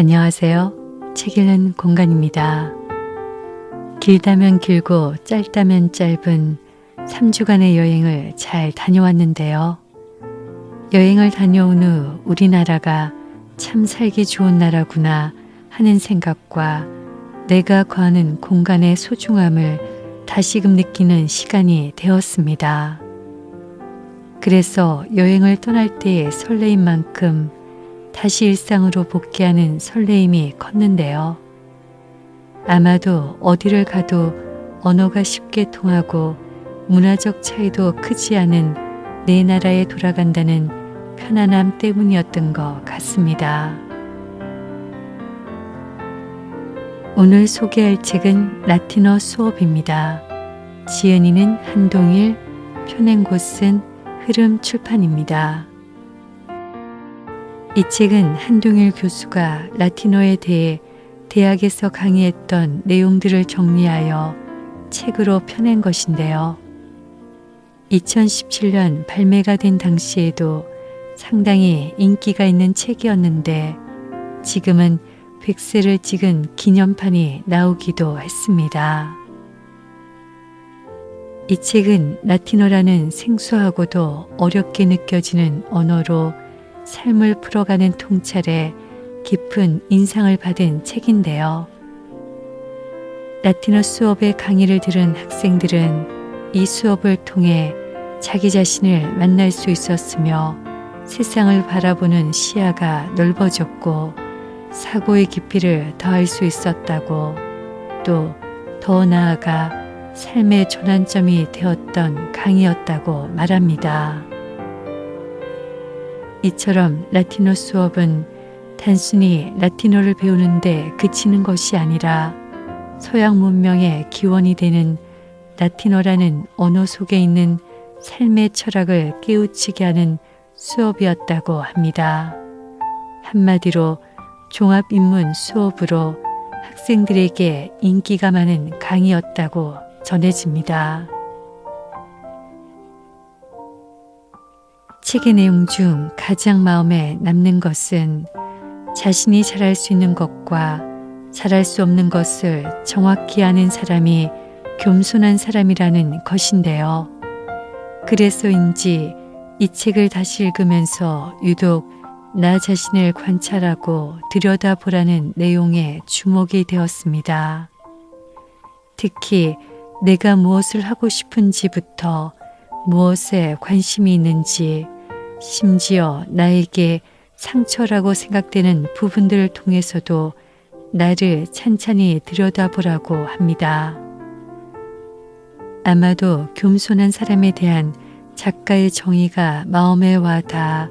안녕하세요. 책 읽는 공간입니다. 길다면 길고 짧다면 짧은 3주간의 여행을 잘 다녀왔는데요. 여행을 다녀온 후 우리나라가 참 살기 좋은 나라구나 하는 생각과 내가 거하는 공간의 소중함을 다시금 느끼는 시간이 되었습니다. 그래서 여행을 떠날 때의 설레임 만큼 다시 일상으로 복귀하는 설레임이 컸는데요. 아마도 어디를 가도 언어가 쉽게 통하고 문화적 차이도 크지 않은 내 나라에 돌아간다는 편안함 때문이었던 것 같습니다. 오늘 소개할 책은 라틴어 수업입니다. 지은이는 한동일, 펴낸 곳은 흐름 출판입니다. 이 책은 한동일 교수가 라틴어에 대해 대학에서 강의했던 내용들을 정리하여 책으로 펴낸 것인데요. 2017년 발매가 된 당시에도 상당히 인기가 있는 책이었는데 지금은 100세를 찍은 기념판이 나오기도 했습니다. 이 책은 라틴어라는 생소하고도 어렵게 느껴지는 언어로 삶을 풀어가는 통찰에 깊은 인상을 받은 책인데요. 라틴어 수업의 강의를 들은 학생들은 이 수업을 통해 자기 자신을 만날 수 있었으며 세상을 바라보는 시야가 넓어졌고 사고의 깊이를 더할 수 있었다고, 또 더 나아가 삶의 전환점이 되었던 강의였다고 말합니다. 이처럼 라틴어 수업은 단순히 라틴어를 배우는데 그치는 것이 아니라 서양 문명의 기원이 되는 라틴어라는 언어 속에 있는 삶의 철학을 깨우치게 하는 수업이었다고 합니다. 한마디로 종합인문 수업으로 학생들에게 인기가 많은 강의였다고 전해집니다. 책의 내용 중 가장 마음에 남는 것은 자신이 잘할 수 있는 것과 잘할 수 없는 것을 정확히 아는 사람이 겸손한 사람이라는 것인데요. 그래서인지 이 책을 다시 읽으면서 유독 나 자신을 관찰하고 들여다보라는 내용에 주목이 되었습니다. 특히 내가 무엇을 하고 싶은지부터 무엇에 관심이 있는지, 심지어 나에게 상처라고 생각되는 부분들을 통해서도 나를 찬찬히 들여다보라고 합니다. 아마도 겸손한 사람에 대한 작가의 정의가 마음에 와닿아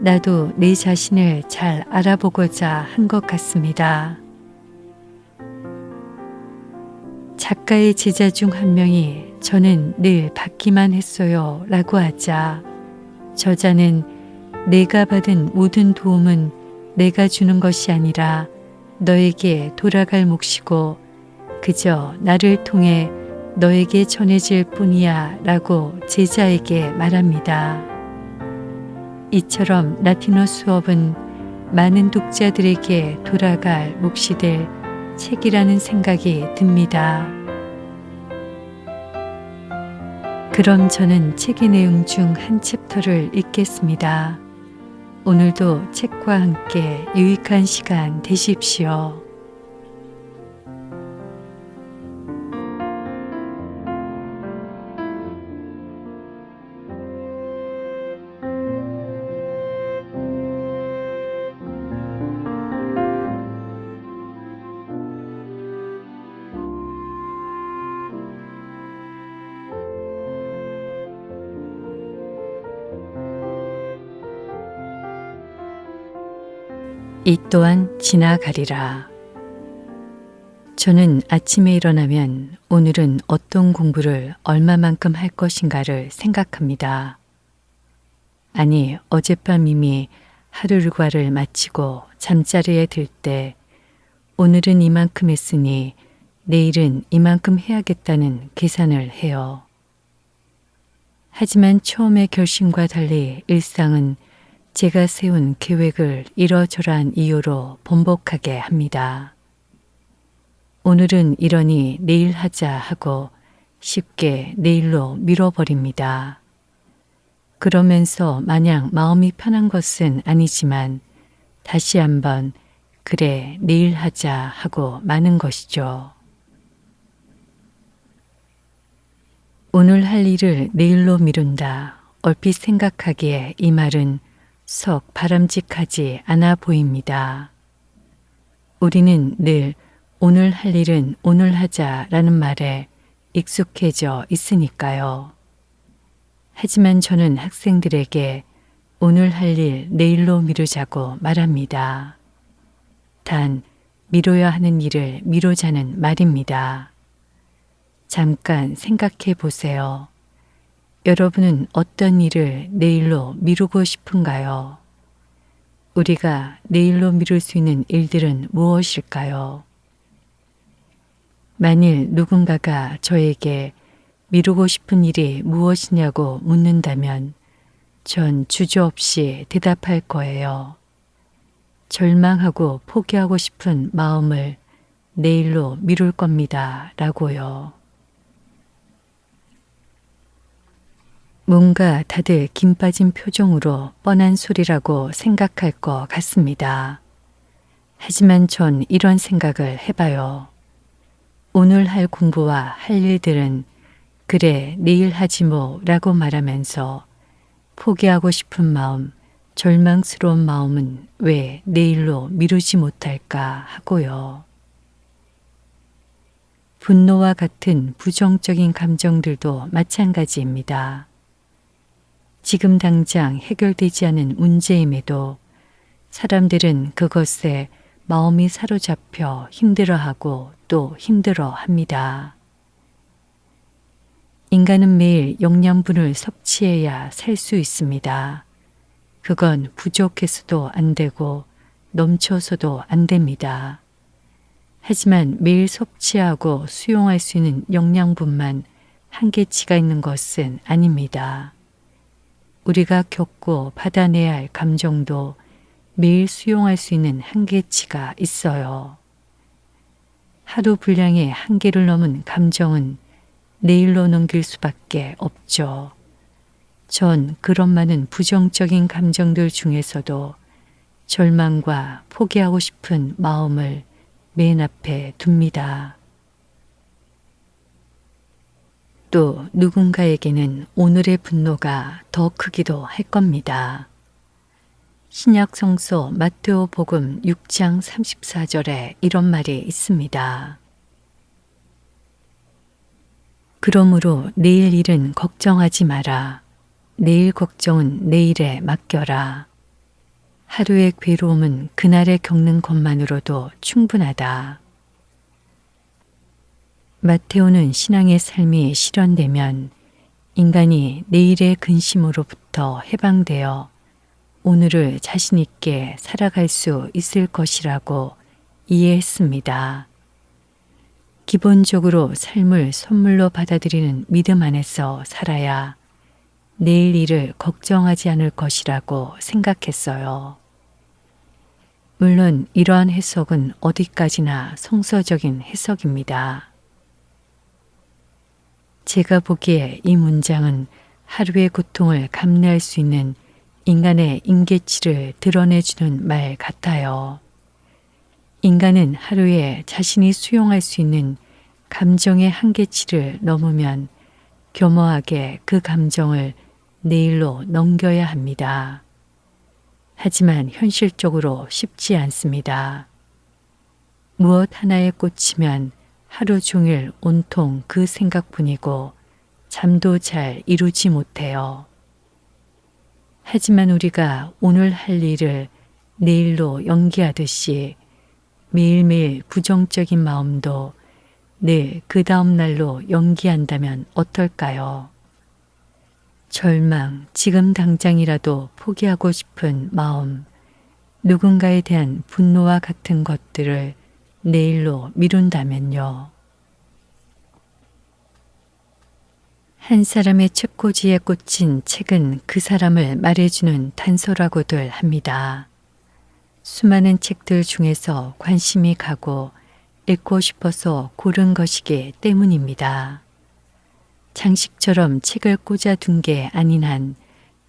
나도 내 자신을 잘 알아보고자 한 것 같습니다. 작가의 제자 중 한 명이 저는 늘 받기만 했어요 라고 하자 저자는 내가 받은 모든 도움은 내가 주는 것이 아니라 너에게 돌아갈 몫이고 그저 나를 통해 너에게 전해질 뿐이야 라고 제자에게 말합니다. 이처럼 라틴어 수업은 많은 독자들에게 돌아갈 몫이 될 책이라는 생각이 듭니다. 그럼 저는 책의 내용 중 한 챕터를 읽겠습니다. 오늘도 책과 함께 유익한 시간 되십시오. 이 또한 지나가리라. 저는 아침에 일어나면 오늘은 어떤 공부를 얼마만큼 할 것인가를 생각합니다. 아니, 어젯밤 이미 하루 일과를 마치고 잠자리에 들 때 오늘은 이만큼 했으니 내일은 이만큼 해야겠다는 계산을 해요. 하지만 처음의 결심과 달리 일상은 제가 세운 계획을 이러저러한 이유로 번복하게 합니다. 오늘은 이러니 내일 하자 하고 쉽게 내일로 미뤄버립니다. 그러면서 마냥 마음이 편한 것은 아니지만 다시 한번 그래 내일 하자 하고 마는 것이죠. 오늘 할 일을 내일로 미룬다. 얼핏 생각하기에 이 말은 썩 바람직하지 않아 보입니다. 우리는 늘 오늘 할 일은 오늘 하자라는 말에 익숙해져 있으니까요. 하지만 저는 학생들에게 오늘 할 일 내일로 미루자고 말합니다. 단 미뤄야 하는 일을 미루자는 말입니다. 잠깐 생각해 보세요. 여러분은 어떤 일을 내일로 미루고 싶은가요? 우리가 내일로 미룰 수 있는 일들은 무엇일까요? 만일 누군가가 저에게 미루고 싶은 일이 무엇이냐고 묻는다면 전 주저없이 대답할 거예요. 절망하고 포기하고 싶은 마음을 내일로 미룰 겁니다. 라고요. 뭔가 다들 김 빠진 표정으로 뻔한 소리라고 생각할 것 같습니다. 하지만 전 이런 생각을 해봐요. 오늘 할 공부와 할 일들은 그래 내일 하지 뭐 라고 말하면서 포기하고 싶은 마음, 절망스러운 마음은 왜 내일로 미루지 못할까 하고요. 분노와 같은 부정적인 감정들도 마찬가지입니다. 지금 당장 해결되지 않은 문제임에도 사람들은 그것에 마음이 사로잡혀 힘들어하고 또 힘들어합니다. 인간은 매일 영양분을 섭취해야 살 수 있습니다. 그건 부족해서도 안 되고 넘쳐서도 안 됩니다. 하지만 매일 섭취하고 수용할 수 있는 영양분만 한계치가 있는 것은 아닙니다. 우리가 겪고 받아내야 할 감정도 매일 수용할 수 있는 한계치가 있어요. 하루 분량의 한계를 넘은 감정은 내일로 넘길 수밖에 없죠. 전 그런 많은 부정적인 감정들 중에서도 절망과 포기하고 싶은 마음을 맨 앞에 둡니다. 또 누군가에게는 오늘의 분노가 더 크기도 할 겁니다. 신약 성서 마테오 복음 6장 34절에 이런 말이 있습니다. 그러므로 내일 일은 걱정하지 마라. 내일 걱정은 내일에 맡겨라. 하루의 괴로움은 그날에 겪는 것만으로도 충분하다. 마테오는 신앙의 삶이 실현되면 인간이 내일의 근심으로부터 해방되어 오늘을 자신 있게 살아갈 수 있을 것이라고 이해했습니다. 기본적으로 삶을 선물로 받아들이는 믿음 안에서 살아야 내일 일을 걱정하지 않을 것이라고 생각했어요. 물론 이러한 해석은 어디까지나 성서적인 해석입니다. 제가 보기에 이 문장은 하루의 고통을 감내할 수 있는 인간의 임계치를 드러내주는 말 같아요. 인간은 하루에 자신이 수용할 수 있는 감정의 한계치를 넘으면 교묘하게 그 감정을 내일로 넘겨야 합니다. 하지만 현실적으로 쉽지 않습니다. 무엇 하나에 꽂히면 하루 종일 온통 그 생각뿐이고 잠도 잘 이루지 못해요. 하지만 우리가 오늘 할 일을 내일로 연기하듯이 매일매일 부정적인 마음도 늘 그 다음 날로 연기한다면 어떨까요? 절망, 지금 당장이라도 포기하고 싶은 마음, 누군가에 대한 분노와 같은 것들을 내일로 미룬다면요. 한 사람의 책꽂이에 꽂힌 책은 그 사람을 말해주는 단서라고들 합니다. 수많은 책들 중에서 관심이 가고 읽고 싶어서 고른 것이기 때문입니다. 장식처럼 책을 꽂아둔 게 아닌 한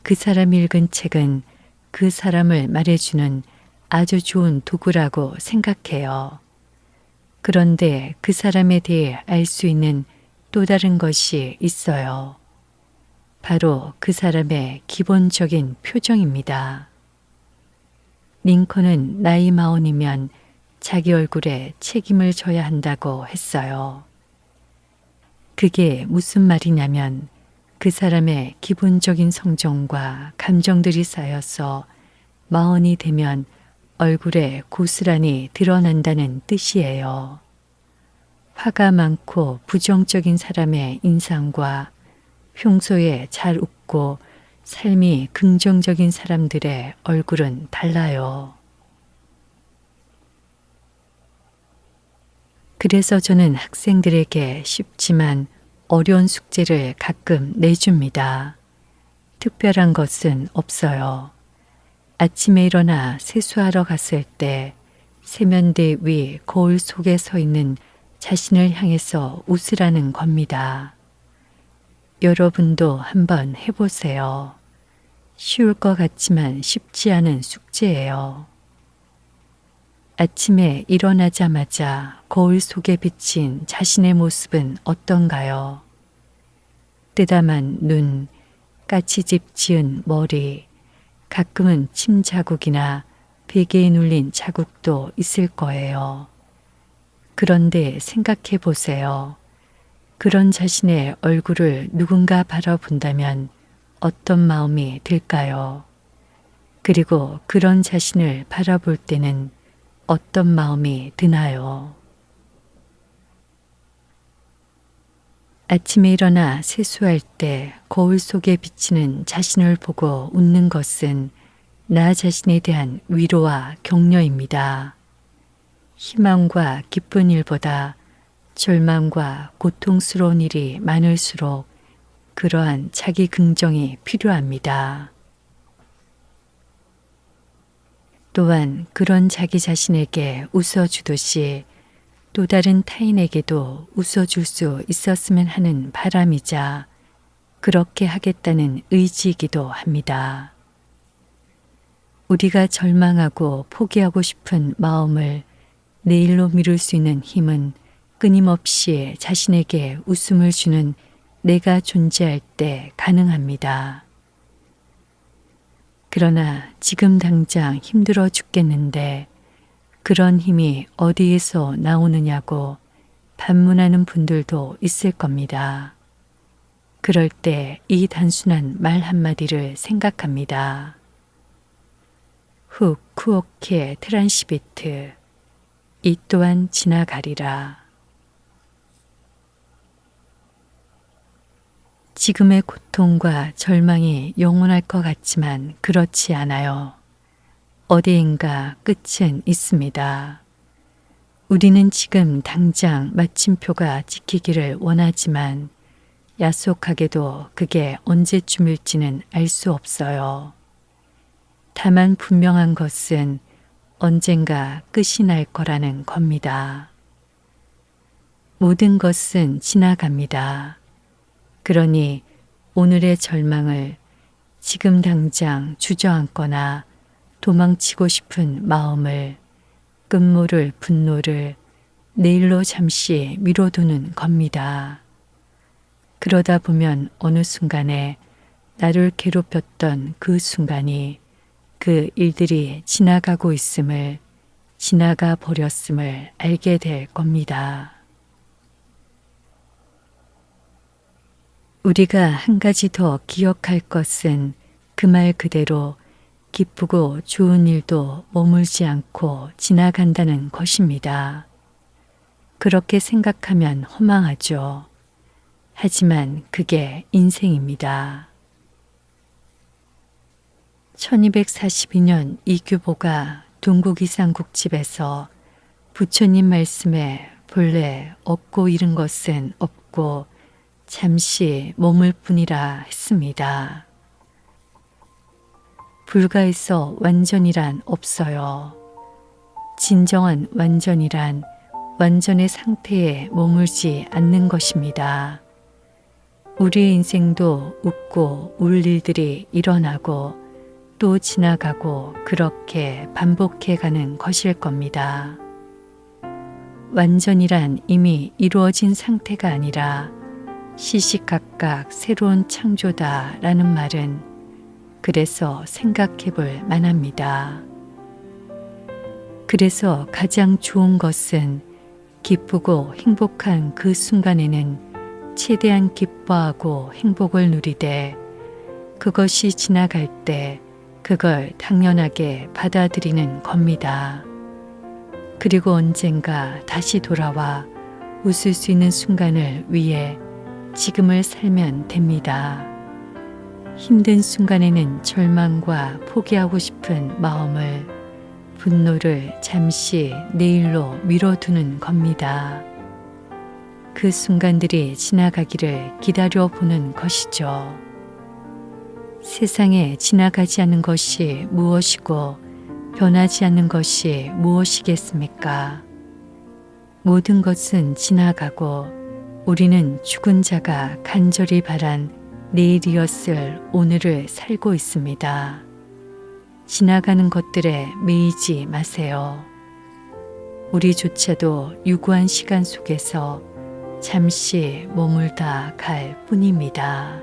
그 사람이 읽은 책은 그 사람을 말해주는 아주 좋은 도구라고 생각해요. 그런데 그 사람에 대해 알 수 있는 또 다른 것이 있어요. 바로 그 사람의 기본적인 표정입니다. 링컨은 나이 마흔이면 자기 얼굴에 책임을 져야 한다고 했어요. 그게 무슨 말이냐면 그 사람의 기본적인 성정과 감정들이 쌓여서 마흔이 되면 얼굴에 고스란히 드러난다는 뜻이에요. 화가 많고 부정적인 사람의 인상과 평소에 잘 웃고 삶이 긍정적인 사람들의 얼굴은 달라요. 그래서 저는 학생들에게 쉽지만 어려운 숙제를 가끔 내줍니다. 특별한 것은 없어요. 아침에 일어나 세수하러 갔을 때 세면대 위 거울 속에 서 있는 자신을 향해서 웃으라는 겁니다. 여러분도 한번 해보세요. 쉬울 것 같지만 쉽지 않은 숙제예요. 아침에 일어나자마자 거울 속에 비친 자신의 모습은 어떤가요? 뜨담한 눈, 까치집 지은 머리, 가끔은 침 자국이나 베개에 눌린 자국도 있을 거예요. 그런데 생각해 보세요. 그런 자신의 얼굴을 누군가 바라본다면 어떤 마음이 들까요? 그리고 그런 자신을 바라볼 때는 어떤 마음이 드나요? 아침에 일어나 세수할 때 거울 속에 비치는 자신을 보고 웃는 것은 나 자신에 대한 위로와 격려입니다. 희망과 기쁜 일보다 절망과 고통스러운 일이 많을수록 그러한 자기 긍정이 필요합니다. 또한 그런 자기 자신에게 웃어주듯이 또 다른 타인에게도 웃어줄 수 있었으면 하는 바람이자 그렇게 하겠다는 의지이기도 합니다. 우리가 절망하고 포기하고 싶은 마음을 내일로 미룰 수 있는 힘은 끊임없이 자신에게 웃음을 주는 내가 존재할 때 가능합니다. 그러나 지금 당장 힘들어 죽겠는데 그런 힘이 어디에서 나오느냐고 반문하는 분들도 있을 겁니다. 그럴 때 이 단순한 말 한마디를 생각합니다. 훅 쿠오케 트란시비트 이 또한 지나가리라. 지금의 고통과 절망이 영원할 것 같지만 그렇지 않아요. 어디인가 끝은 있습니다. 우리는 지금 당장 마침표가 찍히기를 원하지만 야속하게도 그게 언제쯤일지는 알 수 없어요. 다만 분명한 것은 언젠가 끝이 날 거라는 겁니다. 모든 것은 지나갑니다. 그러니 오늘의 절망을 지금 당장 주저앉거나 도망치고 싶은 마음을 끝모를 분노를 내일로 잠시 미뤄두는 겁니다. 그러다 보면 어느 순간에 나를 괴롭혔던 그 순간이 그 일들이 지나가고 있음을 지나가 버렸음을 알게 될 겁니다. 우리가 한 가지 더 기억할 것은 그 말 그대로 기쁘고 좋은 일도 머물지 않고 지나간다는 것입니다. 그렇게 생각하면 허망하죠. 하지만 그게 인생입니다. 1242년 이규보가 동국이상국집에서 부처님 말씀에 본래 얻고 잃은 것은 없고 잠시 머물 뿐이라 했습니다. 불가에서 완전이란 없어요. 진정한 완전이란 완전의 상태에 머물지 않는 것입니다. 우리의 인생도 웃고 울 일들이 일어나고 또 지나가고 그렇게 반복해 가는 것일 겁니다. 완전이란 이미 이루어진 상태가 아니라 시시각각 새로운 창조다라는 말은 그래서 생각해 볼 만합니다. 그래서 가장 좋은 것은 기쁘고 행복한 그 순간에는 최대한 기뻐하고 행복을 누리되 그것이 지나갈 때 그걸 당연하게 받아들이는 겁니다. 그리고 언젠가 다시 돌아와 웃을 수 있는 순간을 위해 지금을 살면 됩니다. 힘든 순간에는 절망과 포기하고 싶은 마음을, 분노를 잠시 내일로 미뤄두는 겁니다. 그 순간들이 지나가기를 기다려 보는 것이죠. 세상에 지나가지 않는 것이 무엇이고 변하지 않는 것이 무엇이겠습니까? 모든 것은 지나가고 우리는 죽은 자가 간절히 바란 내일이었을 오늘을 살고 있습니다. 지나가는 것들에 매이지 마세요. 우리조차도 유구한 시간 속에서 잠시 머물다 갈 뿐입니다.